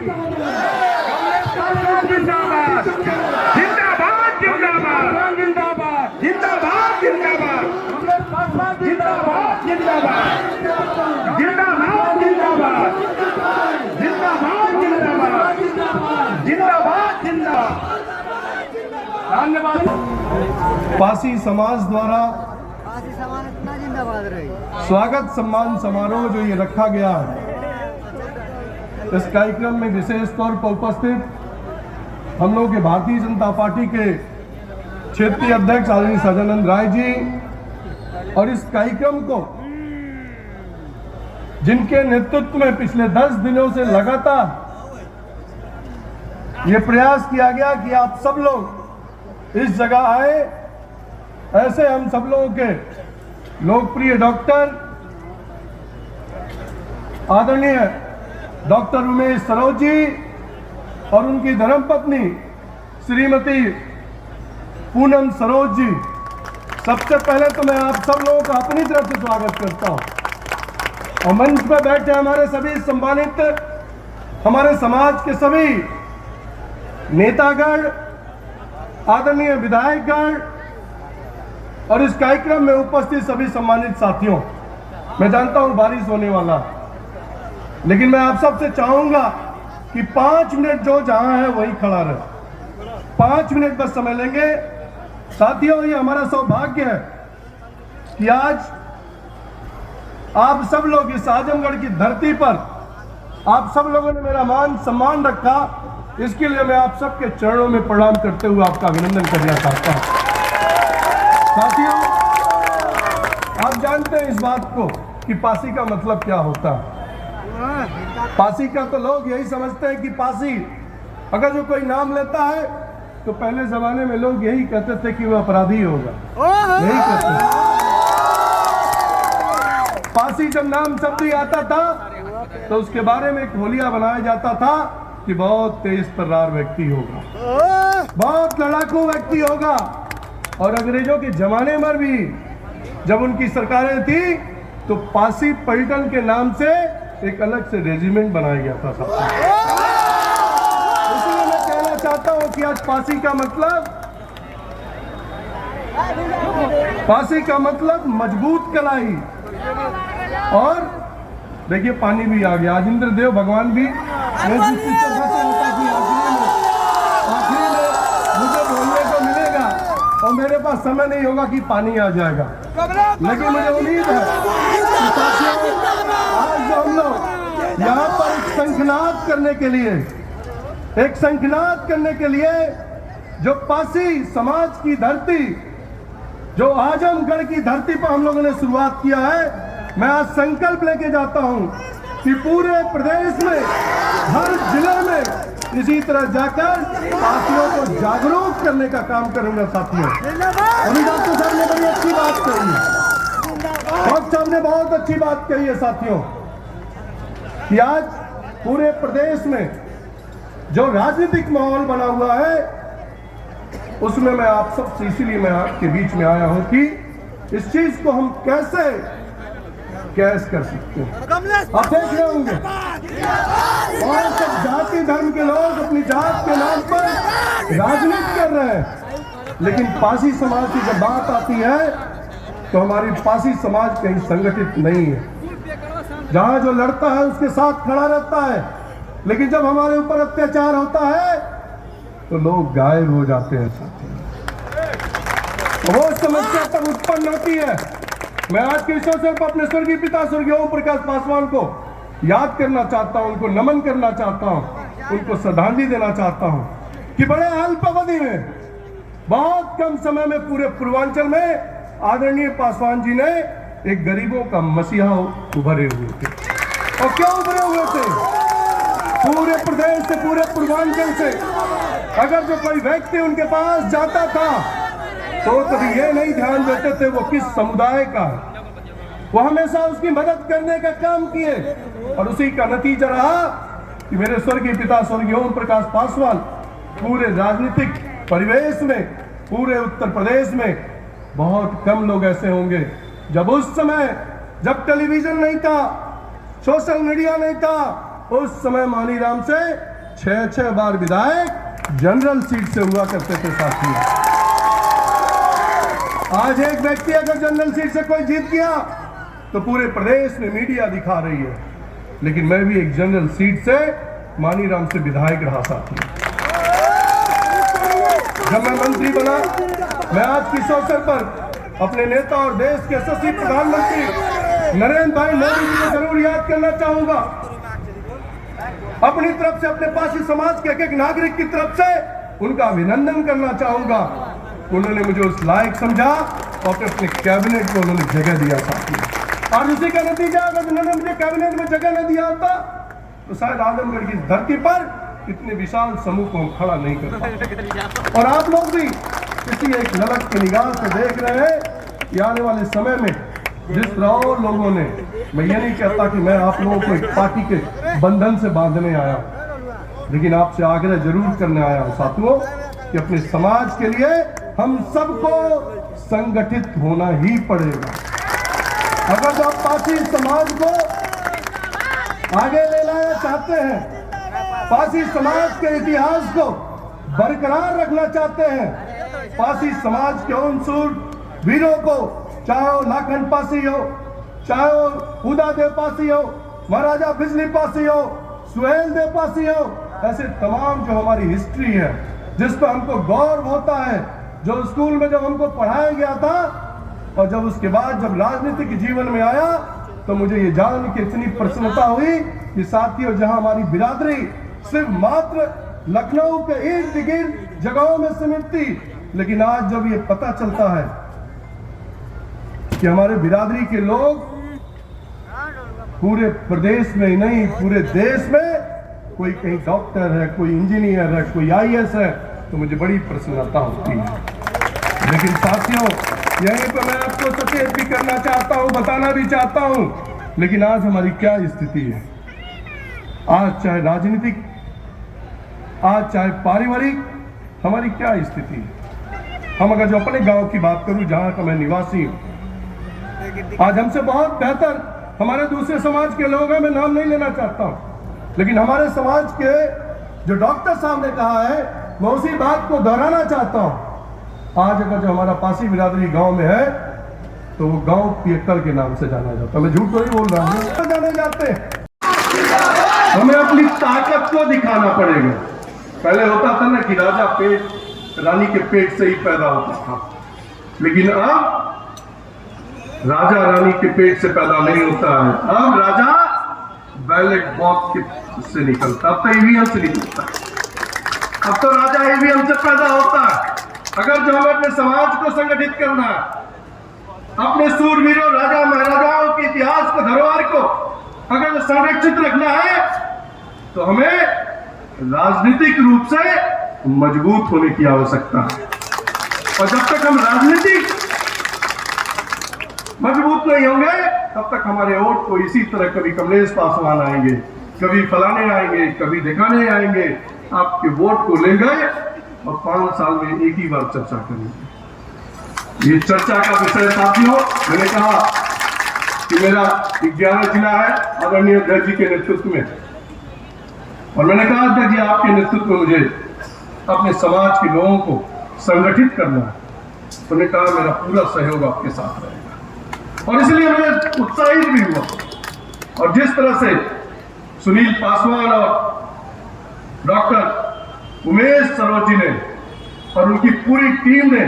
जिंदाबाद जिंदाबाद जिंदाबाद जिंदाबाद जिंदाबाद जिंदाबाद जिंदाबाद जिंदाबाद जिंदाबाद जिंदाबाद जिंदाबाद जिंदाबाद जिंदाबाद जिंदाबाद। धन्यवाद। पासी समाज द्वारा इतना जिंदाबाद रही। स्वागत सम्मान समारोह जो ये रखा गया है, इस कार्यक्रम में विशेष तौर पर उपस्थित हम लोग के भारतीय जनता पार्टी के क्षेत्रीय अध्यक्ष आदरणीय सदानंद राय जी और इस कार्यक्रम को जिनके नेतृत्व में पिछले 10 दिनों से लगातार ये प्रयास किया गया कि आप सब लोग इस जगह आए, ऐसे हम सब लोगों के लोकप्रिय डॉक्टर आदरणीय डॉक्टर उमेश सरोज जी और उनकी धर्मपत्नी श्रीमती पूनम सरोज जी, सबसे पहले तो मैं आप सब लोगों का अपनी तरफ से स्वागत करता हूं। और मंच पर बैठे हमारे सभी सम्मानित, हमारे समाज के सभी नेतागण, आदरणीय विधायकगण और इस कार्यक्रम में उपस्थित सभी सम्मानित साथियों, मैं जानता हूं बारिश होने वाला, लेकिन मैं आप सबसे चाहूंगा कि 5 मिनट जो जहां है वहीं खड़ा रहे। 5 मिनट बस समय लेंगे। साथियों, ये हमारा सौभाग्य है कि आज आप सब लोग इस आजमगढ़ की धरती पर आप सब लोगों ने मेरा मान सम्मान रखा, इसके लिए मैं आप सबके चरणों में प्रणाम करते हुए आपका अभिनंदन करना चाहता हूं। साथियों, आप जानते हैं इस बात को कि पासी का मतलब क्या होता है। पासी का तो लोग यही समझते हैं कि पासी अगर जो कोई नाम लेता है तो पहले जमाने में लोग यही कहते थे कि वह अपराधी होगा, यही कहते थे। पासी जब नाम शब्द ही आता था तो उसके बारे में एक होलिया बनाया जाता था कि बहुत तेज तर्रार व्यक्ति होगा, बहुत लड़ाकू व्यक्ति होगा। और अंग्रेजों के जमाने में भी जब उनकी सरकारें थी तो पासी पलटन के नाम से एक अलग से रेजिमेंट बनाया गया था। इसलिए मैं कहना चाहता हूं कि आज पासी का मतलब मजबूत कलाई। और देखिए पानी भी आ गया, आज इंद्रदेव भगवान भी आखिरी में मुझे बोलने को मिलेगा और मेरे पास समय नहीं होगा कि पानी आ जाएगा, लेकिन मुझे उम्मीद है कि साथियों आज जो हम लोग यहाँ पर एक शंखनाद करने के लिए जो पासी समाज की धरती, जो आजमगढ़ की धरती पर हम लोगों ने शुरुआत किया है, मैं आज संकल्प लेके जाता हूं कि पूरे प्रदेश में हर जिले में इसी तरह जाकर पासियों को जागरूक करने का काम करूंगा। साथियों, अमित डॉक्टर साहब ने बड़ी अच्छी बात कही है, डॉक्टर साहब ने बहुत अच्छी बात कही है साथियों, कि आज पूरे प्रदेश में जो राजनीतिक माहौल बना हुआ है उसमें मैं आप सबसे, इसीलिए मैं आपके बीच में आया हूं कि इस चीज को हम कैसे कैश कर सकते हैं। आप देख रहे होंगे और सब जाति धर्म के लोग अपनी जात के नाम पर राजनीति कर रहे हैं, लेकिन पासी समाज की जब बात आती है तो हमारी पासी समाज कहीं संगठित नहीं है। जहां जो लड़ता है उसके साथ खड़ा रहता है, लेकिन जब हमारे ऊपर अत्याचार होता है तो लोग गायब हो जाते हैं। वो समस्या तब उत्पन्न होती है। मैं आज के इस अवसर पर अपने स्वर्गीय पिता स्वर्गीय ओम प्रकाश पासवान को याद करना चाहता हूं, उनको नमन करना चाहता हूं, उनको श्रद्धांजलि देना चाहता हूं कि बड़े अल्प अवधि में, बहुत कम समय में पूरे पूर्वांचल में आदरणीय पासवान जी ने एक गरीबों का मसीहा उभरे हुए थे। और क्यों उभरे हुए थे? पूरे प्रदेश से, पूरे पूर्वांचल से अगर जो कोई व्यक्ति उनके पास जाता था तो कभी ये नहीं ध्यान देते थे वो किस समुदाय का है, वो हमेशा उसकी मदद करने का काम किए। और उसी का नतीजा रहा कि मेरे स्वर्गीय पिता स्वर्गीय ओम प्रकाश पासवान पूरे राजनीतिक परिवेश में, पूरे उत्तर प्रदेश में बहुत कम लोग ऐसे होंगे जब उस समय, जब टेलीविजन नहीं था, सोशल मीडिया नहीं था, उस समय मानीराम से 6 बार विधायक जनरल सीट से हुआ करते थे साथियों। आज एक व्यक्ति अगर जनरल सीट से कोई जीत गया तो पूरे प्रदेश में मीडिया दिखा रही है, लेकिन मैं भी एक जनरल सीट से मानीराम से विधायक रहा साथियों। जब मैं मंत्री बना, मैं आज किस अवसर पर अपने नेता और देश के यशस्वी प्रधानमंत्री नरेंद्र भाई मोदी जी को जरूर याद करना चाहूंगा। अपनी तरफ से, अपने पासी समाज के एक नागरिक की तरफ से उनका अभिनंदन करना चाहूंगा। उन्होंने मुझे उस लायक समझा और अपने कैबिनेट को उन्होंने जगह दिया साथियों। और उसी का नतीजा, अगर उन्होंने मुझे कैबिनेट में जगह न दिया होता तो शायद आजमगढ़ की धरती पर इतने विशाल समूह को हम खड़ा नहीं कर पाते। और आप लोग भी किसी एक ललक की निगाह से देख रहे हैं कि आने वाले समय में जिस तरह और लोगों ने, मैं ये नहीं कहता कि मैं आप लोगों को एक पार्टी के बंधन से बांधने आया, लेकिन आपसे आग्रह जरूर करने आया हूं साथियों कि अपने समाज के लिए हम सबको संगठित होना ही पड़ेगा। अगर आप पासी समाज को आगे ले लाना चाहते हैं, पासी समाज के इतिहास को बरकरार रखना चाहते हैं, पासी समाज के उन शूर वीरों को, चाहे वो लाखन पासी हो, चाहे वो उदा देव पासी हो, महाराजा बिजली पासी हो, सुहेल देव पासी हो, ऐसे तमाम जो हमारी हिस्ट्री है जिस पर हमको गौरव होता है, जो स्कूल में जब हमको पढ़ाया गया था और जब उसके बाद जब राजनीतिक जीवन में आया तो मुझे ये जान के इतनी प्रसन्नता हुई कि साथियों, जहां हमारी बिरादरी सिर्फ मात्र लखनऊ के इर्द गिर्द जगहों में सीमित थी, लेकिन आज जब ये पता चलता है कि हमारे बिरादरी के लोग पूरे प्रदेश में ही नहीं पूरे देश में, कोई कहीं डॉक्टर है, कोई इंजीनियर है, कोई आईएएस है, तो मुझे बड़ी प्रसन्नता होती है। लेकिन साथियों, यहीं पर मैं आपको सचेत भी करना चाहता हूं, बताना भी चाहता हूं, लेकिन आज हमारी क्या स्थिति है। आज चाहे राजनीतिक, आज चाहे पारिवारिक, हमारी क्या स्थिति है। हम अगर जो अपने गांव की बात करूं, जहां का मैं निवासी हूं, आज हमसे बहुत बेहतर हमारे दूसरे समाज के लोग हैं, मैं नाम नहीं लेना चाहता हूं, लेकिन हमारे समाज के जो डॉक्टर साहब ने कहा है, मैं उसी बात को दोहराना चाहता हूं। आज अगर जो हमारा पासी बिरादरी गांव में है तो वो गांव पियक्कड़ के नाम से जाना जाता है। मैं झूठ तो नहीं बोल रहा हूं, जाने जाते हैं। हमें अपनी ताकत को दिखाना पड़ेगा। पहले होता था ना कि राजा रानी के पेट से ही पैदा होता था, लेकिन अब राजा रानी के पेट से पैदा नहीं होता है, अब राजा बैलेट बॉक्स से निकलता, अब तो ईवीएम से निकलता है, अब तो राजा ईवीएम से पैदा होता है। अगर जो हमें अपने समाज को संगठित करना है, अपने सूरवीरों राजा महाराजाओं के इतिहास को, धरोहर को अगर संरक्षित रखना है, तो हमें राजनीतिक रूप से मजबूत होने की आवश्यकता है। और जब तक हम राजनीतिक मजबूत नहीं होंगे, तब तक हमारे वोट को इसी तरह कभी कमलेश पासवान आएंगे, कभी फलाने आएंगे, कभी दिखाने आएंगे, आपके वोट को ले गए और 5 साल में एक ही बार चर्चा करेंगे। ये चर्चा का विषय साथियों, मैंने कहा कि मेरा 11 जिला है आदरणीय अध्यक्ष जी के नेतृत्व में, और मैंने कहा अध्यक्ष जी आपके नेतृत्व में मुझे अपने समाज के लोगों को संगठित करना है, तो मैंने कहा मेरा पूरा सहयोग आपके साथ रहेगा। और इसलिए मैं उत्साहित भी हुआ, और जिस तरह से सुनील पासवान और डॉक्टर उमेश सरोज जी ने और उनकी पूरी टीम ने